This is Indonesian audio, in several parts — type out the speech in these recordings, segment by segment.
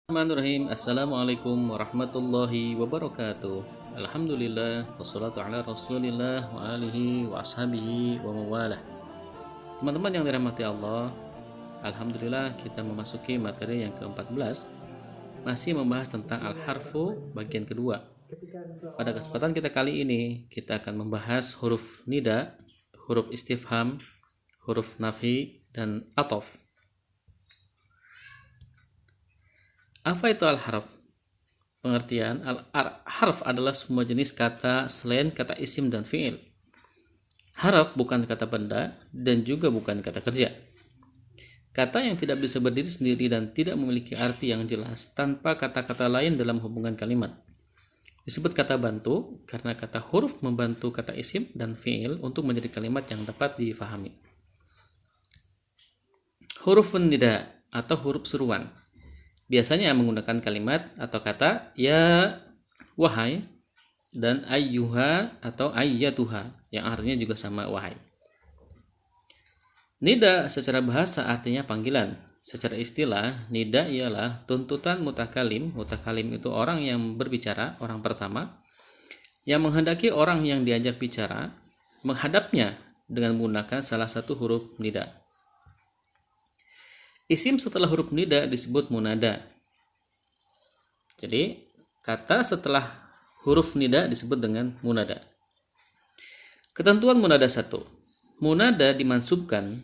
Bismillahirrahmanirrahim. Assalamualaikum warahmatullahi wabarakatuh. Alhamdulillah wassalatu ala rasulillah wa alihi wa ashabihi wa mawalah. Teman-teman yang dirahmati Allah, alhamdulillah kita memasuki materi yang ke-14, masih membahas tentang al-harfu bagian kedua. Pada kesempatan kita kali ini kita akan membahas huruf nida, huruf istifham, huruf nafi, dan ataf. Apa itu al-harf? Pengertian, al-harf adalah semua jenis kata selain kata isim dan fi'il. Harf bukan kata benda dan juga bukan kata kerja. Kata yang tidak bisa berdiri sendiri dan tidak memiliki arti yang jelas tanpa kata-kata lain dalam hubungan kalimat. Disebut kata bantu karena kata huruf membantu kata isim dan fi'il untuk menjadi kalimat yang dapat difahami. Huruf nida atau huruf seruan biasanya menggunakan kalimat atau kata ya, wahai, dan ayyuha atau ayyatuha yang artinya juga sama wahai. Nida secara bahasa artinya panggilan. Secara istilah, nida ialah tuntutan mutakalim. Mutakalim itu orang yang berbicara, orang pertama, yang menghendaki orang yang diajak bicara menghadapnya dengan menggunakan salah satu huruf nida. Isim setelah huruf nida disebut munada. Jadi, kata setelah huruf nida disebut dengan munada. Ketentuan munada 1. Munada dimansubkan,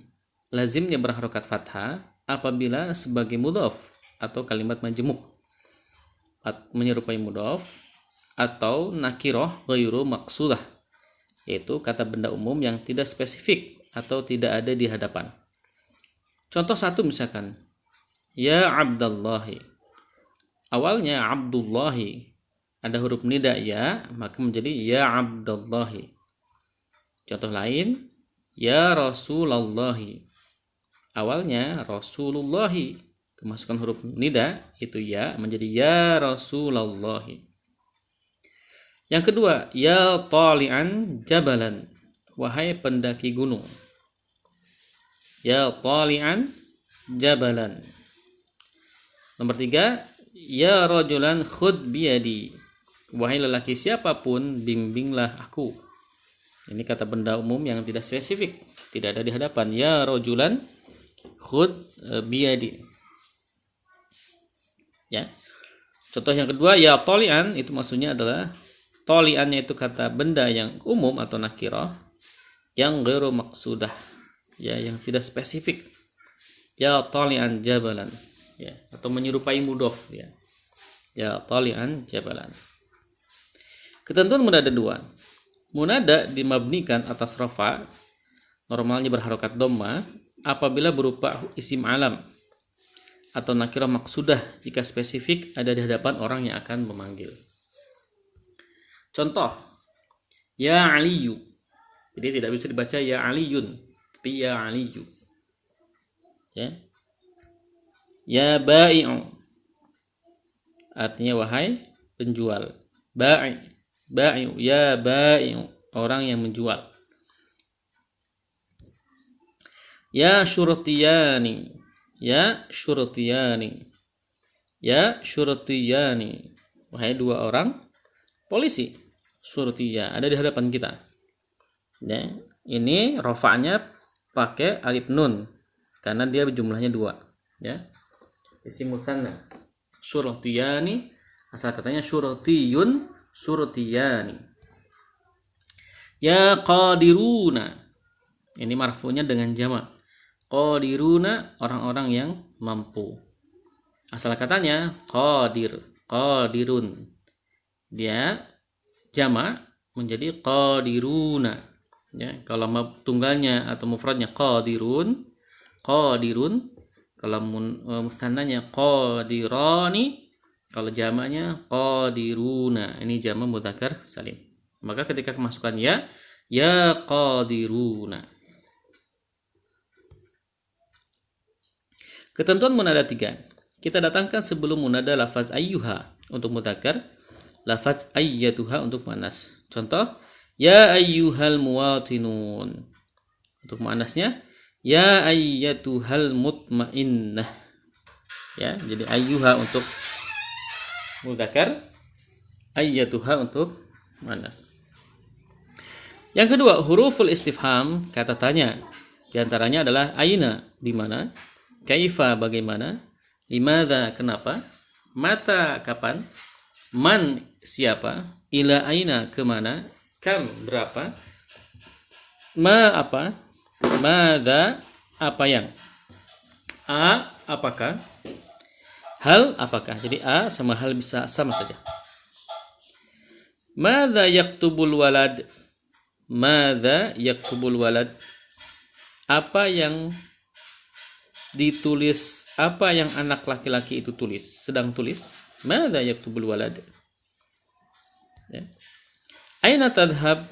lazimnya berharokat fathah apabila sebagai mudhaf atau kalimat majmuk menyerupai mudhaf atau nakiroh ghairu maqsudah, yaitu kata benda umum yang tidak spesifik atau tidak ada di hadapan. Contoh 1 misalkan, ya Abdallahi. Awalnya Abdullahi, ada huruf nida ya, maka menjadi ya Abdallahi. Contoh lain, ya Rasulallahi. Awalnya Rasulullahi, kemasukan huruf nida itu ya menjadi ya Rasulallahi. Yang kedua, ya tali'an jabalan. Wahai pendaki gunung. Ya tali'an jabalan. Nomor 3, ya rajulan khud biyadi. Wahai lelaki siapapun, bimbinglah aku. Ini kata benda umum yang tidak spesifik, tidak ada di hadapan. Ya rajulan khud biyadi. Ya. Contoh yang kedua, ya tali'an, itu maksudnya adalah tali'annya itu kata benda yang umum atau nakirah yang ghairu maqsudah, ya, yang tidak spesifik. Ya tali'an jabalan, ya, atau menyerupai mudhof, ya. Ya tali'an jabalan. Ketentuan munada 2. Munada dimabnikan atas rafa, normalnya berharokat dhamma apabila berupa isim alam atau nakirah maksudah jika spesifik ada di hadapan orang yang akan memanggil. Contoh, ya Aliyu. Jadi tidak bisa dibaca ya Aliyun, tapi ya Aliyu. Ya. Ya Ba'i'u. Artinya wahai penjual. Ba'i'u, ya Ba'i'u, orang yang menjual. Ya Syurtiyani. Ya Syurtiyani. Ya Syurtiyani. Wahai 2 orang polisi. Syurtiya ada di hadapan kita. Ya, ini rofa'nya pakai alif nun karena dia jumlahnya 2, ya. Isim musanna. Syurtiyani, asal katanya syurtiyun, syurtiyani. Ya qadiruna. Ini marfu'nya dengan jamak. Qadiruna, orang-orang yang mampu. Asal katanya qadir, qadirun. Dia jamak menjadi qadiruna. Ya, kalau tunggalnya atau mufradnya qadirun, qadirun. Kalau mustannanya qadirani, kalau jamaknya qadiruna. Ini jamak mudzakkar salim. Maka ketika kemasukan ya qadiruna. Ketentuan munada 3. Kita datangkan sebelum munada lafaz ayyuha untuk mudzakkar, lafaz ayyatuha untuk muannas. Contoh, ya ayyuhal muwatinun. Untuk muannasnya, ya ayyatuhal mutmainnah. Ya, jadi ayyuha untuk mudzakkar, ayyatuha untuk muannas. Yang kedua, huruful istifham, kata tanya. Di antaranya adalah aina, di mana, kaifa, bagaimana, limadza, kenapa, mata, kapan, man, siapa, ila aina, kemana, kam, berapa, ma, apa, madza, apa yang, a, apakah, hal, apakah. Jadi a sama hal bisa sama saja. Madza yaktubul walad, madza yaktubul walad, apa yang ditulis, apa yang anak laki-laki itu tulis, sedang tulis. Madza yaktubul walad. Ya. Aina tadhhab,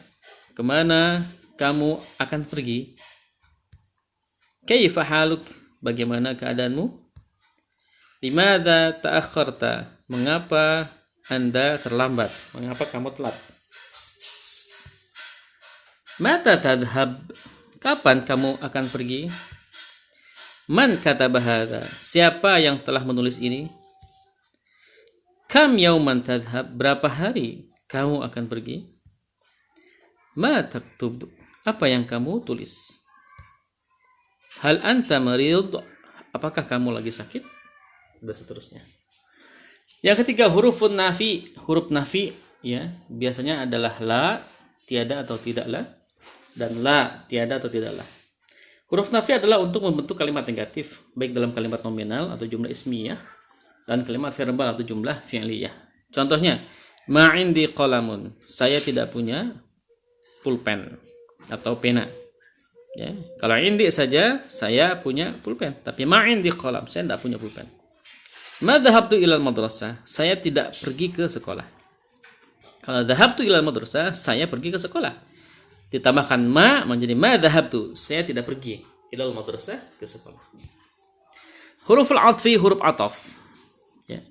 kemana kamu akan pergi. Kaifa haluk, bagaimana keadaanmu. Limadza ta'akhkharta, mengapa Anda terlambat, mengapa kamu telat. Mata tadhhab, kapan kamu akan pergi. Man kataba hadza, siapa yang telah menulis ini. Kam yauman tadhhab, berapa hari kamu akan pergi. Ma taktub, apa yang kamu tulis. Hal anta marid, apakah kamu lagi sakit, dan seterusnya. Yang ketiga, hurufun nafi, huruf nafi ya biasanya adalah la, tiada atau tidaklah, dan la, tiada atau tidaklah. Huruf nafi adalah untuk membentuk kalimat negatif, baik dalam kalimat nominal atau jumlah ismiyah, dan kalimat verbal atau jumlah fi'liyah. Contohnya, ma'indi qalamun, saya tidak punya pulpen atau pena. Ya, kalau indi saja, saya punya pulpen. Tapi ma'indi qalam, saya tidak punya pulpen. Ma dhahabtu ilal madrasah, saya tidak pergi ke sekolah. Kalau dhahabtu ilal madrasah, saya pergi ke sekolah. Ditambahkan ma menjadi ma dhahabtu, saya tidak pergi ilal madrasah, ke sekolah. Huruful atfi, huruf ataf. Ya.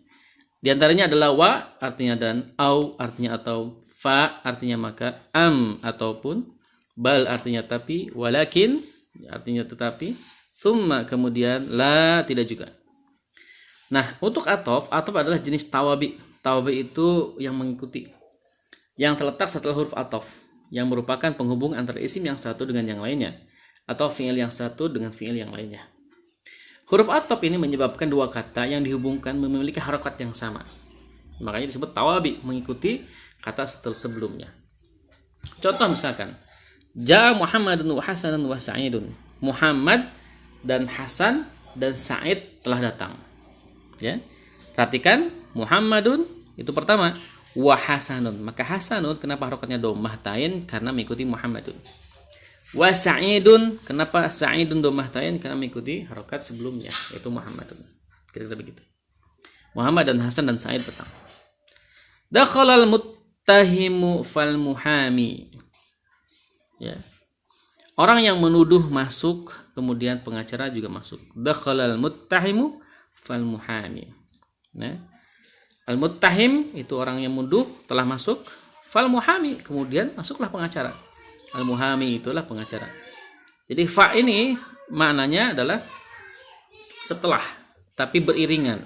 Di antaranya adalah wa artinya dan, au artinya atau, fa artinya maka, am ataupun, bal artinya tapi, walakin artinya tetapi, thumma kemudian, la tidak juga. Nah, untuk ataf adalah jenis tawabi. Tawabi itu yang mengikuti, yang terletak setelah huruf ataf, yang merupakan penghubung antara isim yang satu dengan yang lainnya, atau fi'il yang satu dengan fi'il yang lainnya. Huruf ataf ini menyebabkan dua kata yang dihubungkan memiliki harokat yang sama. Makanya disebut tawabi, mengikuti kata setelah sebelumnya. Contoh misalkan, Ja'a Muhammadun wa Hasanun wa Sa'idun. Muhammad dan Hasan dan Sa'id telah datang. Ya. Perhatikan, Muhammadun itu pertama, wa Hasanun. Maka Hasanun kenapa harokatnya dhammah tain? Karena mengikuti Muhammadun. Wa Sa'idun, kenapa Sa'idun dhammah tain? Karena mengikuti harokat sebelumnya, yaitu Muhammadun. Kira-kira begitu. Muhammad dan Hasan dan Sa'id datang. Dakhalal muttahimu fal muhami. Ya. Orang yang menuduh masuk, kemudian pengacara juga masuk. Dakhalal muttahimu fal muhami. Nah, al muttahim itu orang yang menuduh telah masuk, fal muhami kemudian masuklah pengacara. Al muhami itulah pengacara. Jadi fa ini maknanya adalah setelah, tapi beriringan.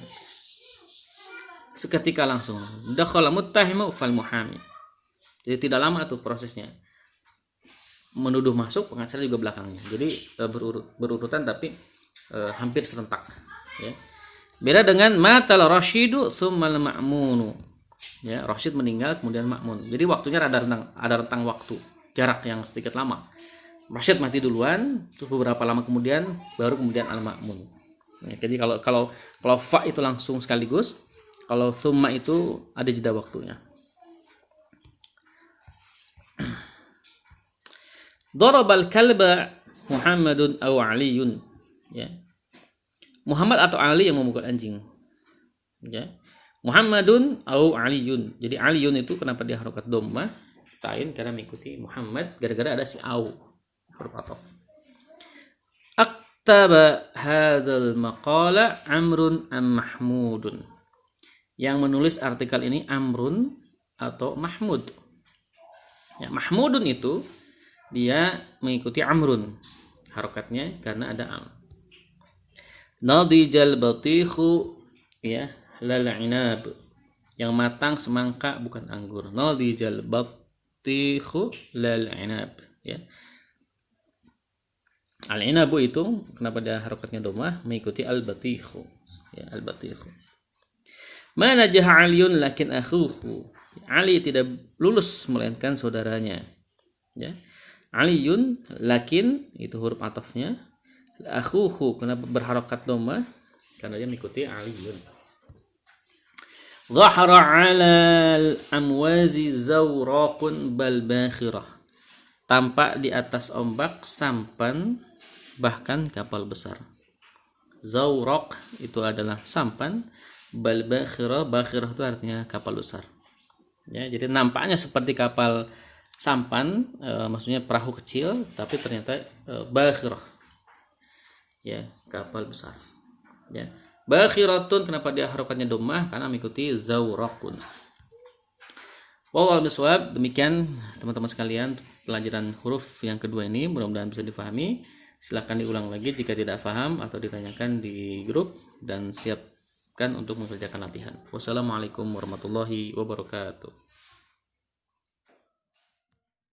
Seketika langsung. Dakhala muttahimu fal muhami. Jadi tidak lama tuh prosesnya. Menuduh masuk, pengacara juga belakangnya. Jadi berurutan tapi hampir serentak. Ya. Beda dengan matal rasyidu tsummal ma'munu. Ya, Rasyid meninggal kemudian Ma'mun. Jadi waktunya ada rentang waktu, jarak yang sedikit lama. Rasyid mati duluan, terus beberapa lama kemudian baru kemudian al-Ma'mun. Ya, jadi kalau fa itu langsung sekaligus, kalau tsumma itu ada jeda waktunya. Darabal kalba Muhammadun aw Aliyun. Ya. Muhammad atau Ali yang memukul anjing. Ya. Muhammadun au Aliyun. Jadi Aliyun itu kenapa dia harokat dhammah tain? Karena mengikuti Muhammad, gara-gara ada si au. Huruf ataf. Aktaba hadzal maqala Amrun am Mahmudun. Yang menulis artikel ini Amrun atau Mahmud. Ya, Mahmudun itu dia mengikuti Amrun. Harokatnya karena ada am. Nadijal batikhu ya lal inab. Yang matang semangka bukan anggur. Nadijal batikhu lal inab, ya. Al-inabu itu kenapa dia harokatnya domah mengikuti al-batikhu, ya, al-batikhu. Ma najaha Aliun lakin akhuhu. Ali tidak lulus melainkan saudaranya, ya. Aliun lakin itu huruf atofnya. Akhuhu kenapa berharokat domah? Karena dia mengikuti Aliun. Zahara 'alal amwazi zawraqun bal bakhirah. Tampak di atas ombak sampan bahkan kapal besar. Zawraq itu adalah sampan, bal bakhirah, bakhirah itu artinya kapal besar. Ya, jadi nampaknya seperti kapal sampan, maksudnya perahu kecil, tapi ternyata bakhirah. Ya, kapal besar. Ya. Bakhiratun kenapa dia harokatnya dhammah? Karena mengikuti zawraqun. Wallahu a'lam. Demikian teman-teman sekalian pelajaran huruf yang kedua ini, mudah-mudahan bisa dipahami. Silakan diulang lagi jika tidak paham atau ditanyakan di grup, dan siapkan untuk mengerjakan latihan. Wassalamualaikum warahmatullahi wabarakatuh.